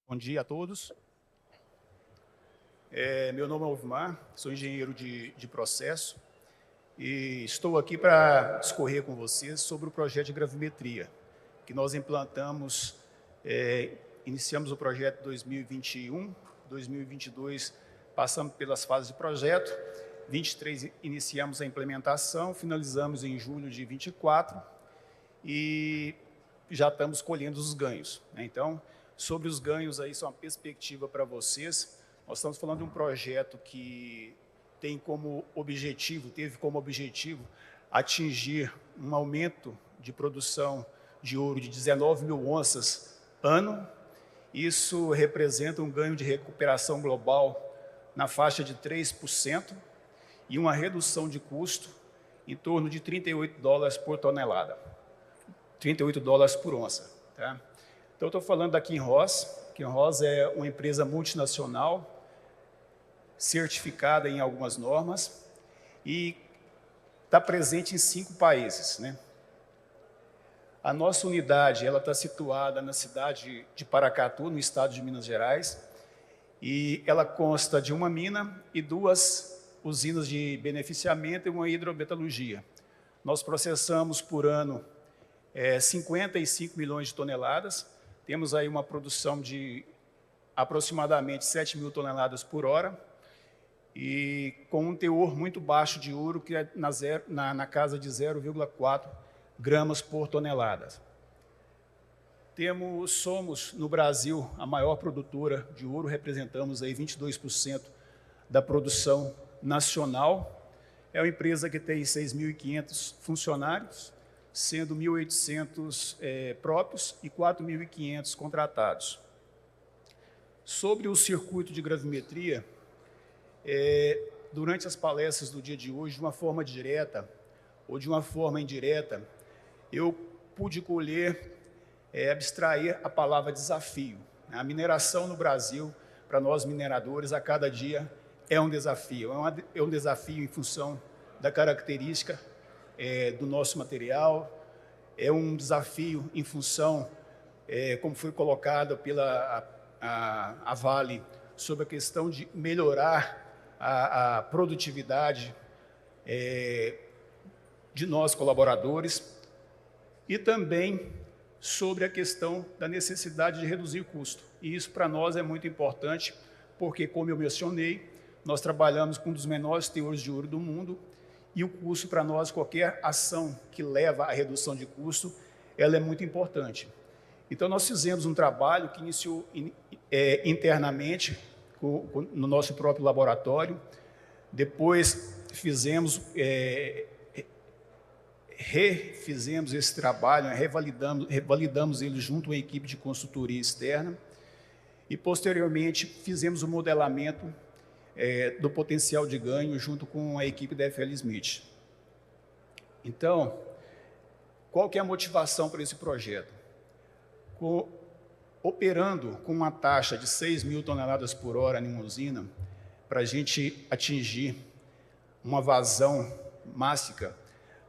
Bom dia a todos. Meu nome é Ovmar, sou engenheiro de processo e estou aqui para discorrer com vocês sobre o projeto de gravimetria que nós implantamos. Iniciamos o projeto em 2021, 2022 passamos pelas fases de projeto, 23 iniciamos a implementação, finalizamos em julho de 24 e já estamos colhendo os ganhos, né? Então, sobre os ganhos aí, só uma perspectiva para vocês. Nós estamos falando de um projeto que teve como objetivo atingir um aumento de produção de ouro de 19 mil onças ano. Isso representa um ganho de recuperação global na faixa de 3% e uma redução de custo em torno de $38 por tonelada, $38 por onça, tá? Então, estou falando da Kinross. Kinross é uma empresa multinacional, certificada em algumas normas e está presente em 5 países, né? A nossa unidade está situada na cidade de Paracatu, no estado de Minas Gerais, e ela consta de uma mina e 2 usinas de beneficiamento e uma hidrometalurgia. Nós processamos por ano 55 milhões de toneladas, temos aí uma produção de aproximadamente 7 mil toneladas por hora, e com um teor muito baixo de ouro, que é na casa de 0,4 gramas por tonelada. Somos, no Brasil, a maior produtora de ouro, representamos aí 22% da produção nacional. É uma empresa que tem 6.500 funcionários, sendo 1.800 próprios e 4.500 contratados. Sobre o circuito de gravimetria, durante as palestras do dia de hoje, de uma forma direta ou de uma forma indireta, eu pude abstrair a palavra desafio. A mineração no Brasil, para nós mineradores, a cada dia é um desafio. É um desafio em função da característica do nosso material, é um desafio em função, como foi colocado pela a Vale, sobre a questão de melhorar a produtividade de nós colaboradores, e também sobre a questão da necessidade de reduzir o custo. E isso para nós é muito importante, porque, como eu mencionei, nós trabalhamos com um dos menores teores de ouro do mundo, e o custo para nós, qualquer ação que leva à redução de custo, ela é muito importante. Então, nós fizemos um trabalho que iniciou internamente no nosso próprio laboratório, depois refizemos esse trabalho, revalidamos ele junto a uma equipe de consultoria externa e, posteriormente, fizemos o modelamento do potencial de ganho junto com a equipe da FL Smith. Então, qual que é a motivação para esse projeto? Operando com uma taxa de 6 mil toneladas por hora em uma usina, para a gente atingir uma vazão máxima,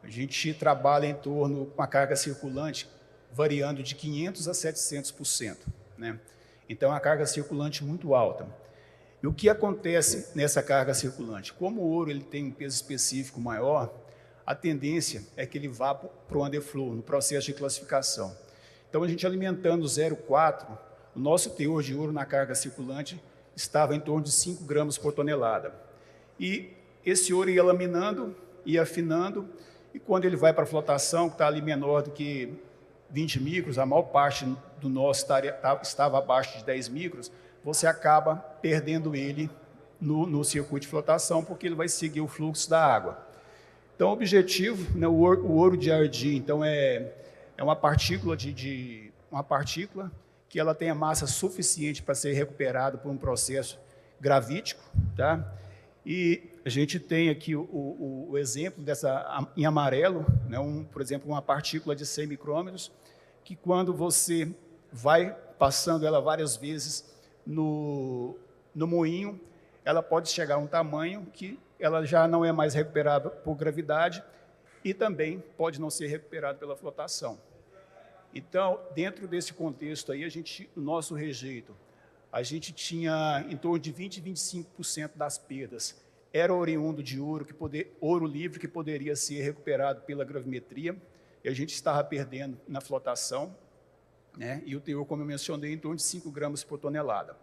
a gente trabalha em torno com a carga circulante variando de 500% a 700%, né? Então, é uma carga circulante muito alta. E o que acontece nessa carga circulante? Como o ouro ele tem um peso específico maior, a tendência é que ele vá para o underflow, no processo de classificação. Então, a gente alimentando 0,4, o nosso teor de ouro na carga circulante estava em torno de 5 gramas por tonelada. E esse ouro ia laminando, ia afinando, e quando ele vai para a flotação, que está ali menor do que 20 micros, a maior parte do nosso estava abaixo de 10 micros, você acaba perdendo ele no circuito de flotação, porque ele vai seguir o fluxo da água. Então, o objetivo, né, o ouro de RD, então, é uma partícula que ela tem a massa suficiente para ser recuperada por um processo gravítico, tá? E a gente tem aqui o exemplo dessa em amarelo, né, por exemplo, uma partícula de 100 micrômetros, que quando você vai passando ela várias vezes no moinho, ela pode chegar a um tamanho que ela já não é mais recuperada por gravidade e também pode não ser recuperada pela flotação. Então, dentro desse contexto aí, o nosso rejeito, a gente tinha em torno de 20% e 25% das perdas. Era oriundo de ouro, ouro livre que poderia ser recuperado pela gravimetria, e a gente estava perdendo na flotação, né? E o teor, como eu mencionei, em torno de 5 gramas por tonelada.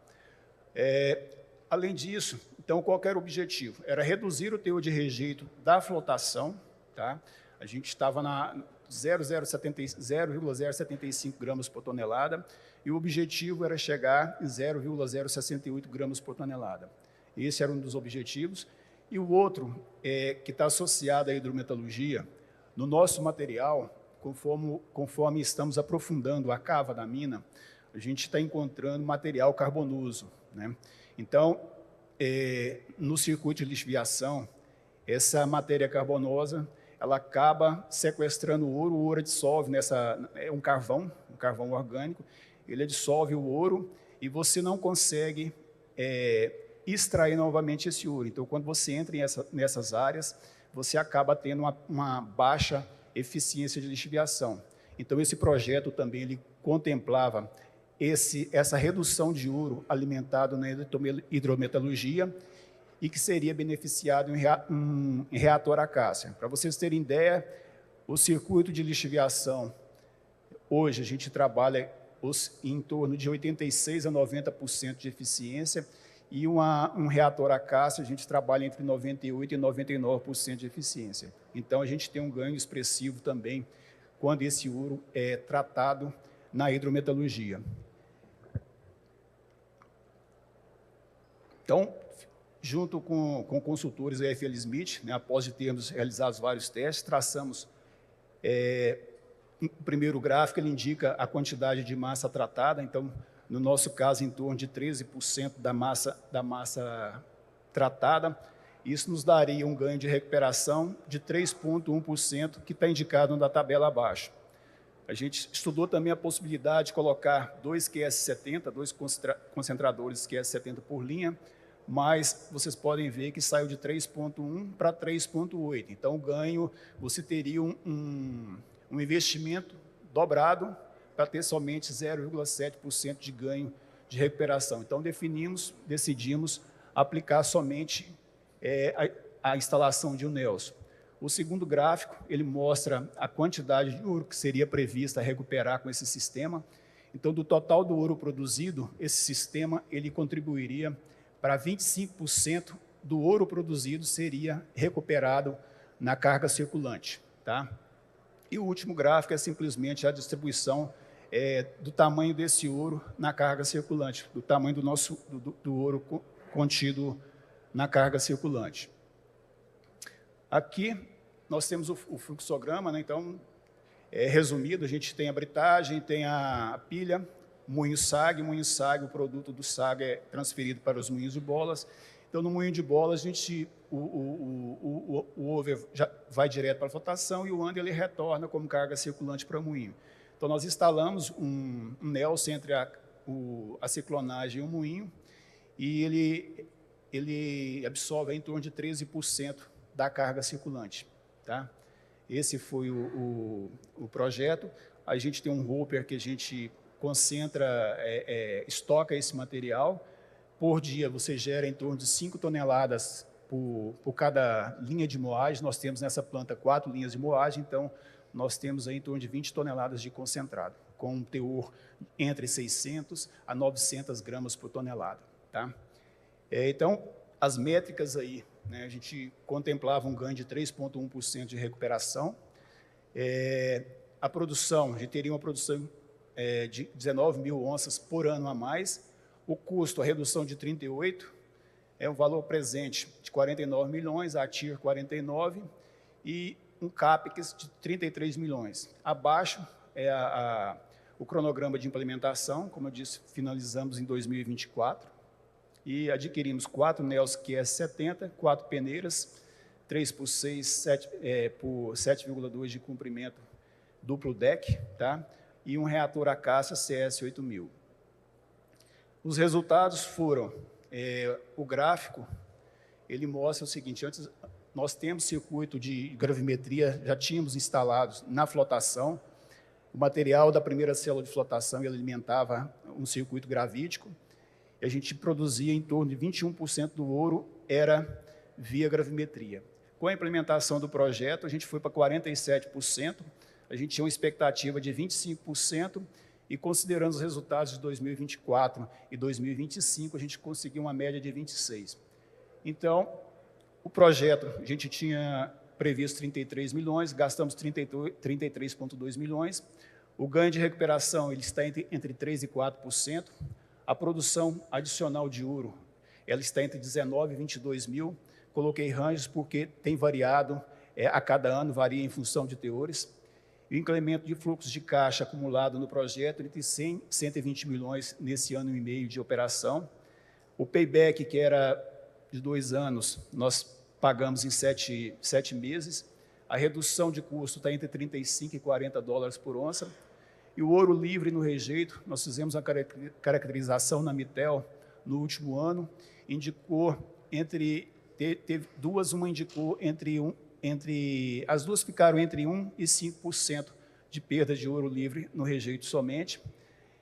Além disso, então, qual era o objetivo? Era reduzir o teor de rejeito da flotação, tá? A gente estava na 0,075 gramas por tonelada, e o objetivo era chegar em 0,068 gramas por tonelada. Esse era um dos objetivos. E o outro, que está associado à hidrometalurgia, no nosso material, conforme estamos aprofundando a cava da mina, a gente está encontrando material carbonoso, né? Então, no circuito de lixiviação, essa matéria carbonosa, ela acaba sequestrando o ouro dissolve é um carvão orgânico, ele dissolve o ouro e você não consegue extrair novamente esse ouro. Então, quando você entra nessas áreas, você acaba tendo uma baixa eficiência de lixiviação. Então, esse projeto também ele contemplava essa redução de ouro alimentado na hidrometalurgia e que seria beneficiado em reator Acácia. Para vocês terem ideia, o circuito de lixiviação, hoje a gente trabalha em torno de 86% a 90% de eficiência, e um reator Acácia a gente trabalha entre 98% e 99% de eficiência. Então, a gente tem um ganho expressivo também quando esse ouro é tratado na hidrometalurgia. Então, junto com consultores da FL Smith, né, após de termos realizado vários testes, traçamos o primeiro gráfico, ele indica a quantidade de massa tratada. Então, no nosso caso, em torno de 13% da massa tratada. Isso nos daria um ganho de recuperação de 3,1%, que está indicado na tabela abaixo. A gente estudou também a possibilidade de colocar dois QS70, dois concentradores QS70 por linha, mas vocês podem ver que saiu de 3,1 para 3,8. Então, o ganho, você teria um investimento dobrado para ter somente 0,7% de ganho de recuperação. Então, decidimos aplicar somente a instalação de um Nelson. O segundo gráfico, ele mostra a quantidade de ouro que seria prevista recuperar com esse sistema. Então, do total do ouro produzido, esse sistema ele contribuiria para 25% do ouro produzido seria recuperado na carga circulante, tá? E o último gráfico é simplesmente a distribuição do tamanho desse ouro na carga circulante, do tamanho do ouro contido na carga circulante. Aqui nós temos o fluxograma, né? Então, resumido, a gente tem a britagem, tem a pilha, moinho SAG, o produto do SAG é transferido para os moinhos de bolas. Então, no moinho de bolas, o over já vai direto para a flotação e o under ele retorna como carga circulante para o moinho. Então, nós instalamos um Nelson entre a ciclonagem e o moinho, e ele absorve em torno de 13% da carga circulante, tá? Esse foi o projeto. A gente tem um hopper que a gente concentra, estoca esse material. Por dia, você gera em torno de 5 toneladas por cada linha de moagem. Nós temos nessa planta 4 linhas de moagem, então nós temos aí em torno de 20 toneladas de concentrado, com um teor entre 600 a 900 gramas por tonelada, tá? Então, as métricas aí, né, a gente contemplava um ganho de 3,1% de recuperação. A produção, a gente teria uma produção de 19 mil onças por ano a mais. O custo, a redução de 38, é um valor presente de 49 milhões, a TIR 49, e um CAPEX de 33 milhões. Abaixo é o cronograma de implementação, como eu disse, finalizamos em 2024, e adquirimos 4 Nels QS70, 4 peneiras, 3 por 6, 7 por 7,2 de comprimento duplo deck, tá? E um reator Acácia CS8000. Os resultados foram, o gráfico, ele mostra o seguinte: antes nós temos circuito de gravimetria, já tínhamos instalados na flotação. O material da primeira célula de flotação ele alimentava um circuito gravítico, e a gente produzia em torno de 21% do ouro era via gravimetria. Com a implementação do projeto, a gente foi para 47%, a gente tinha uma expectativa de 25%, e considerando os resultados de 2024 e 2025, a gente conseguiu uma média de 26%. Então, o projeto, a gente tinha previsto 33 milhões, gastamos 33,2 milhões, o ganho de recuperação ele está entre 3% e 4%, a produção adicional de ouro ela está entre 19 e 22 mil, coloquei ranges porque tem variado, a cada ano varia em função de teores, e o incremento de fluxo de caixa acumulado no projeto entre 100 e 120 milhões nesse ano e meio de operação, o payback, que era de 2 anos, nós pagamos em 7 meses, a redução de custo está entre 35 e 40 dólares por onça, e o ouro livre no rejeito, nós fizemos a caracterização na Mitel no último ano, indicou teve duas, uma indicou as duas ficaram entre 1% e 5% de perda de ouro livre no rejeito somente,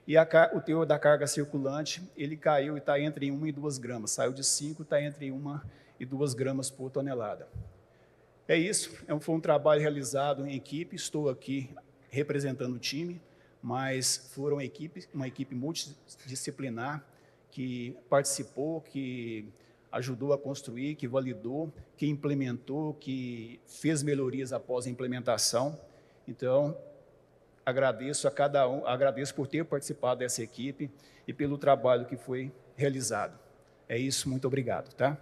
e o teor da carga circulante, ele caiu e está entre 1 e 2 gramas, saiu de 5, está entre 1 e 2 gramas por tonelada. É isso, foi um trabalho realizado em equipe, estou aqui representando o time, mas foram uma equipe multidisciplinar que participou, que ajudou a construir, que validou, que implementou, que fez melhorias após a implementação. Então, agradeço a cada um, agradeço por ter participado dessa equipe e pelo trabalho que foi realizado. É isso, muito obrigado, tá?